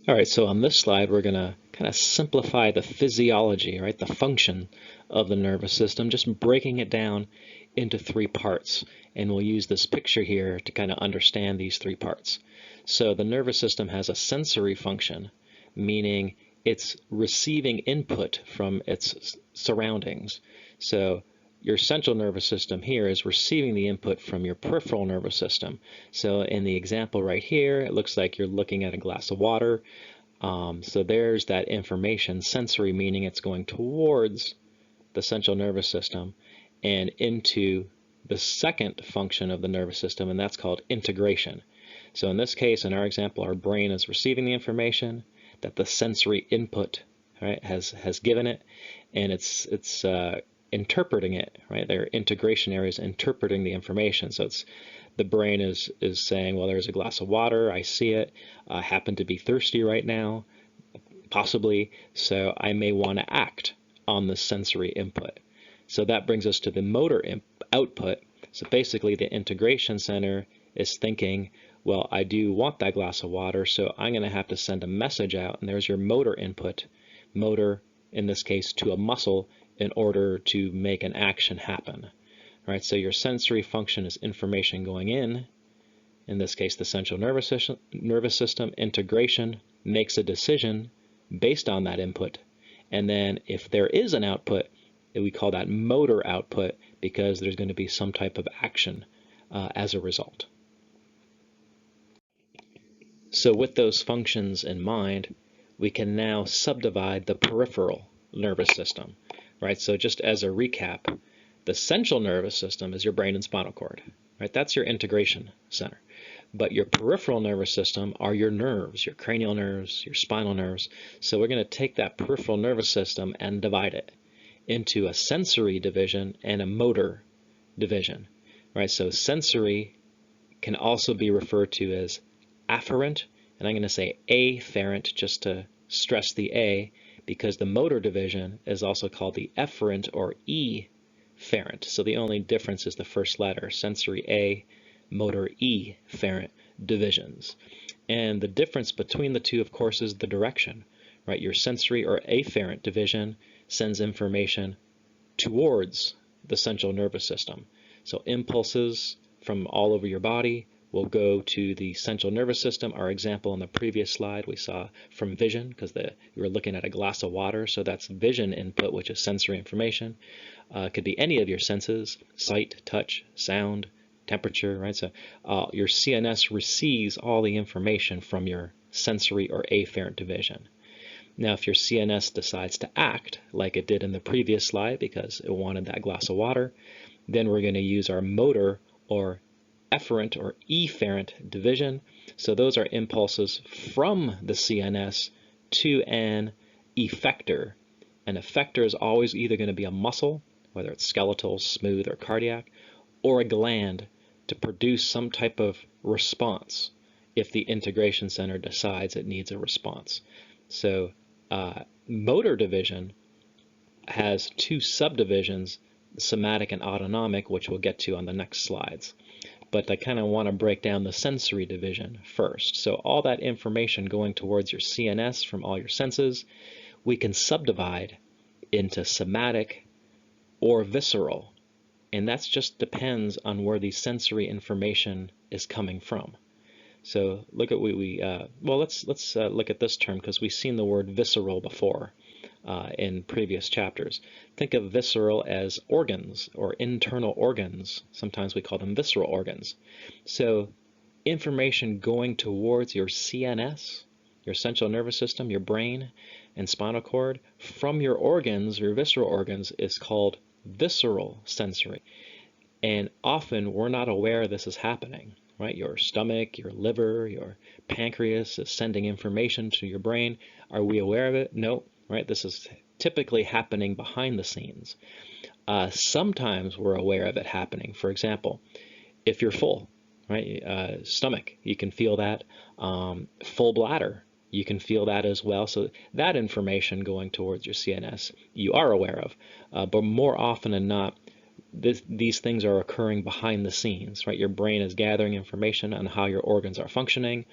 All right, so on this slide, we're going to kind of simplify the physiology, right, the function of the nervous system, just breaking it down into three parts. And we'll use this picture here to kind of understand these three parts. So the nervous system has a sensory function, meaning it's receiving input from its surroundings. So your central nervous system here is receiving the input from your peripheral nervous system. So in the example right here, it looks like you're looking at a glass of water. So there's that information, sensory, meaning it's going towards the central nervous system and into the second function of the nervous system, and that's called integration. So in this case, in our example, our brain is receiving the information that the sensory input, right, has given it, and it's interpreting it, right? Their integration area is interpreting the information. So it's the brain is saying, well, there's a glass of water, I see it, I happen to be thirsty right now, possibly, so I may want to act on the sensory input. So that brings us to the motor output. So basically the integration center is thinking, well, I do want that glass of water, so I'm going to have to send a message out, and there's your motor input, motor in this case to a muscle, in order to make an action happen. All right, so your sensory function is information going in this case the central nervous system. Integration makes a decision based on that input, and then if there is an output, we call that motor output, because there's going to be some type of action as a result. So with those functions in mind, we can now subdivide the peripheral nervous system, right? So just as a recap, the central nervous system is your brain and spinal cord, right? That's your integration center. But your peripheral nervous system are your nerves, your cranial nerves, your spinal nerves. So we're going to take that peripheral nervous system and divide it into a sensory division and a motor division, right? So sensory can also be referred to as afferent, and I'm going to say afferent just to stress the A, because the motor division is also called the efferent or efferent. So the only difference is the first letter, sensory A, motor efferent divisions. And the difference between the two, of course, is the direction, right? Your sensory or afferent division sends information towards the central nervous system. So impulses from all over your body will go to the central nervous system. Our example in the previous slide we saw from vision, because you were looking at a glass of water, so that's vision input, which is sensory information. It could be any of your senses, sight, touch, sound, temperature, right? So your CNS receives all the information from your sensory or afferent division. Now, if your CNS decides to act like it did in the previous slide because it wanted that glass of water, then we're going to use our motor or efferent or efferent division. So those are impulses from the CNS to an effector. An effector is always either going to be a muscle, whether it's skeletal, smooth, or cardiac, or a gland to produce some type of response if the integration center decides it needs a response. So motor division has two subdivisions, somatic and autonomic, which we'll get to on the next slides. But I kind of want to break down the sensory division first. So all that information going towards your CNS from all your senses, we can subdivide into somatic or visceral. And that just depends on where the sensory information is coming from. So look at let's look at this term, because we've seen the word visceral before in previous chapters. Think of visceral as organs or internal organs. Sometimes we call them visceral organs. So information going towards your CNS, your central nervous system, your brain and spinal cord, from your organs, your visceral organs, is called visceral sensory. And often we're not aware this is happening. Right? Your stomach, your liver, your pancreas is sending information to your brain. Are we aware of it? No, right? This is typically happening behind the scenes. Sometimes we're aware of it happening. For example, if you're full, right? Stomach, you can feel that. Full bladder, you can feel that as well. So that information going towards your CNS, you are aware of. But more often than not, these things are occurring behind the scenes, right? Your brain is gathering information on how your organs are functioning.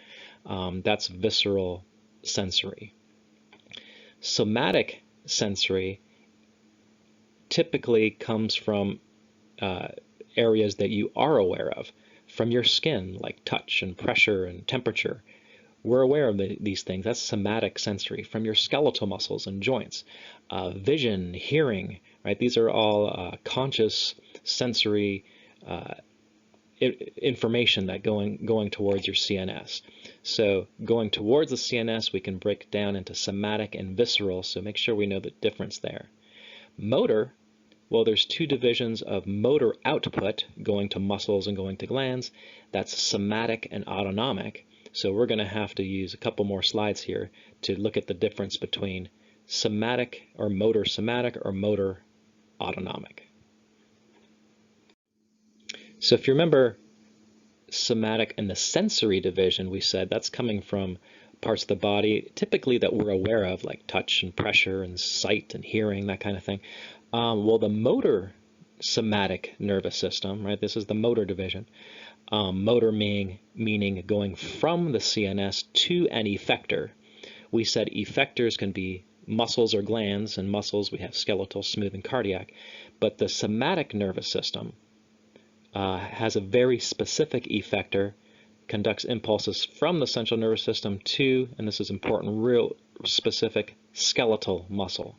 That's visceral sensory. Somatic sensory typically comes from areas that you are aware of, from your skin, like touch and pressure and temperature. We're aware of these things. That's somatic sensory. From your skeletal muscles and joints, vision, hearing, right? These are all conscious sensory information that going towards your CNS. So going towards the CNS, we can break down into somatic and visceral. So make sure we know the difference there. Motor. Well, there's two divisions of motor output going to muscles and going to glands. That's somatic and autonomic. So we're going to have to use a couple more slides here to look at the difference between somatic or motor somatic or motor autonomic. So if you remember somatic and the sensory division, we said that's coming from parts of the body typically that we're aware of, like touch and pressure and sight and hearing, that kind of thing. Well, the motor somatic nervous system, right? This is the motor division. Motor meaning going from the CNS to an effector. We said effectors can be muscles or glands, and muscles we have skeletal, smooth, and cardiac. But the somatic nervous system has a very specific effector, conducts impulses from the central nervous system to, and this is important, real specific skeletal muscle.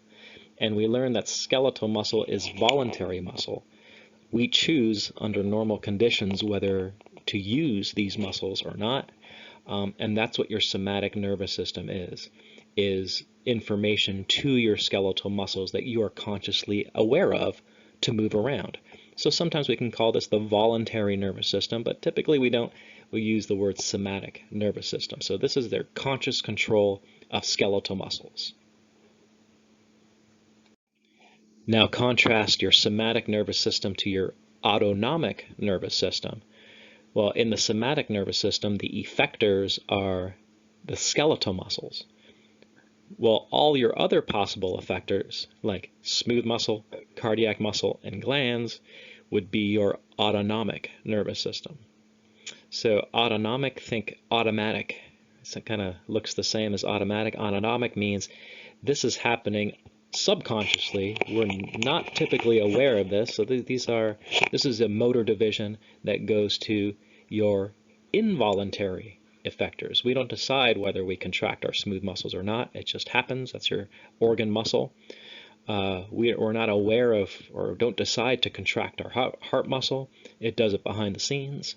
And we learned that skeletal muscle is voluntary muscle. We choose under normal conditions whether to use these muscles or not. And that's what your somatic nervous system is information to your skeletal muscles that you are consciously aware of to move around. So sometimes we can call this the voluntary nervous system, but typically we use the word somatic nervous system. So this is their conscious control of skeletal muscles. Now contrast your somatic nervous system to your autonomic nervous system. Well, in the somatic nervous system, the effectors are the skeletal muscles. Well, all your other possible effectors, like smooth muscle, cardiac muscle, and glands, would be your autonomic nervous system. So autonomic, think automatic. So it kind of looks the same as automatic. Autonomic means this is happening subconsciously. We're not typically aware of this. So this is a motor division that goes to your involuntary effectors. We don't decide whether we contract our smooth muscles or not. It just happens. That's your organ muscle. We're not aware of or don't decide to contract our heart muscle. It does it behind the scenes.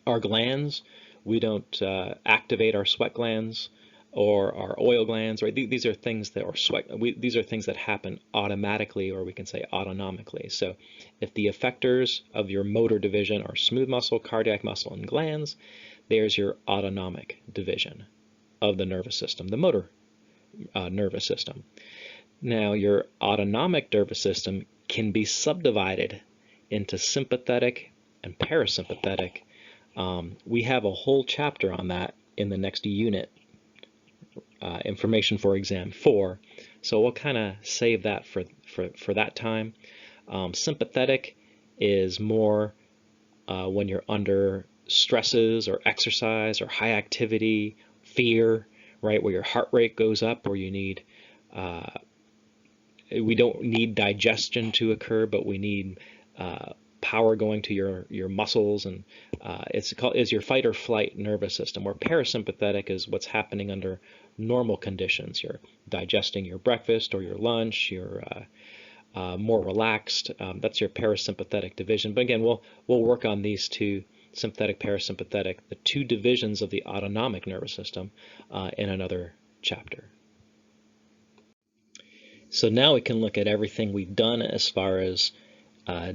Our glands, we don't activate our sweat glands or our oil glands, right? These are things that these are things that happen automatically, or we can say autonomically. So if the effectors of your motor division are smooth muscle, cardiac muscle, and glands, there's your autonomic division of the nervous system, the motor nervous system. Now your autonomic nervous system can be subdivided into sympathetic and parasympathetic. We have a whole chapter on that in the next unit. Information for exam 4, so we'll kind of save that for that time. Sympathetic is more when you're under stresses or exercise or high activity, fear, right, where your heart rate goes up, or you need we don't need digestion to occur, but we need power going to your muscles, and is your fight or flight nervous system. Where parasympathetic is what's happening under normal conditions. You're digesting your breakfast or your lunch. You're more relaxed. That's your parasympathetic division. But again, we'll work on these two, sympathetic, parasympathetic, the two divisions of the autonomic nervous system, in another chapter. So now we can look at everything we've done as far as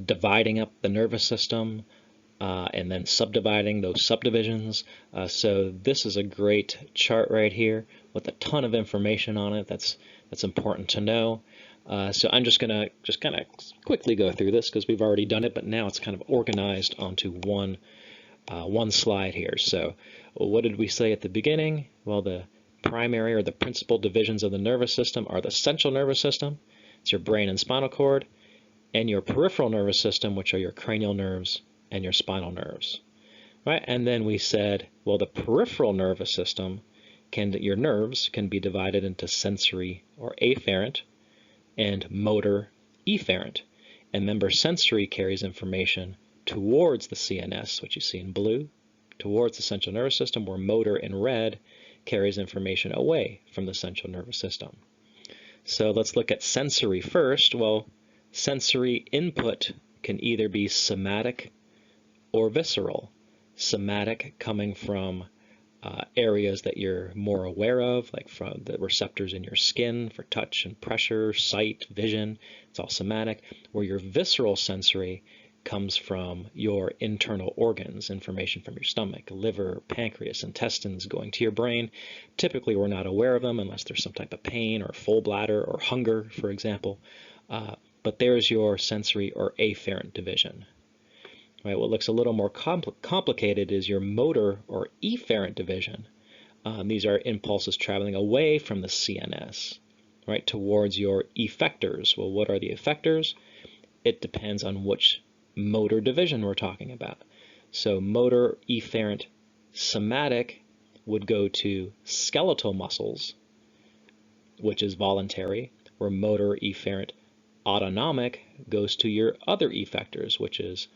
dividing up the nervous system and then subdividing those subdivisions. So this is a great chart right here with a ton of information on it that's important to know. So I'm just gonna kind of quickly go through this because we've already done it, but now it's kind of organized onto one slide here. So what did we say at the beginning? Well, the primary or the principal divisions of the nervous system are the central nervous system, it's your brain and spinal cord, and your peripheral nervous system, which are your cranial nerves and your spinal nerves, right? And then we said, well, the peripheral nervous system your nerves can be divided into sensory or afferent and motor efferent. And remember, sensory carries information towards the CNS, which you see in blue, towards the central nervous system, where motor in red carries information away from the central nervous system. So let's look at sensory first. Well, sensory input can either be somatic or visceral. Somatic coming from areas that you're more aware of, like from the receptors in your skin for touch and pressure, sight, vision. It's all somatic. Where your visceral sensory comes from your internal organs, information from your stomach, liver, pancreas, intestines going to your brain. Typically, we're not aware of them unless there's some type of pain or full bladder or hunger, for example. But there's your sensory or afferent division. Right, what looks a little more complicated is your motor or efferent division. These are impulses traveling away from the CNS, right, towards your effectors. Well, what are the effectors? It depends on which motor division we're talking about. So motor efferent somatic would go to skeletal muscles, which is voluntary, where motor efferent autonomic goes to your other effectors, which is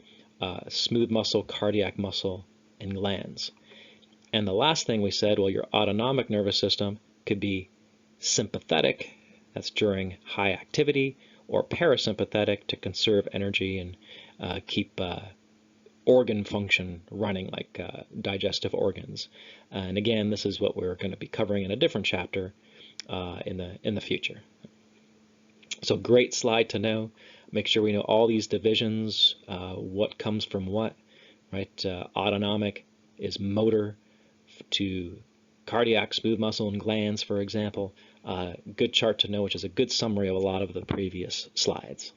smooth muscle, cardiac muscle, and glands. And the last thing we said, well, your autonomic nervous system could be sympathetic, that's during high activity, or parasympathetic to conserve energy and keep organ function running, like digestive organs. And again, this is what we're going to be covering in a different chapter in the future. So great slide to know. Make sure we know all these divisions, what comes from what, right? Autonomic is motor to cardiac, smooth muscle, and glands, for example. Good chart to know, which is a good summary of a lot of the previous slides.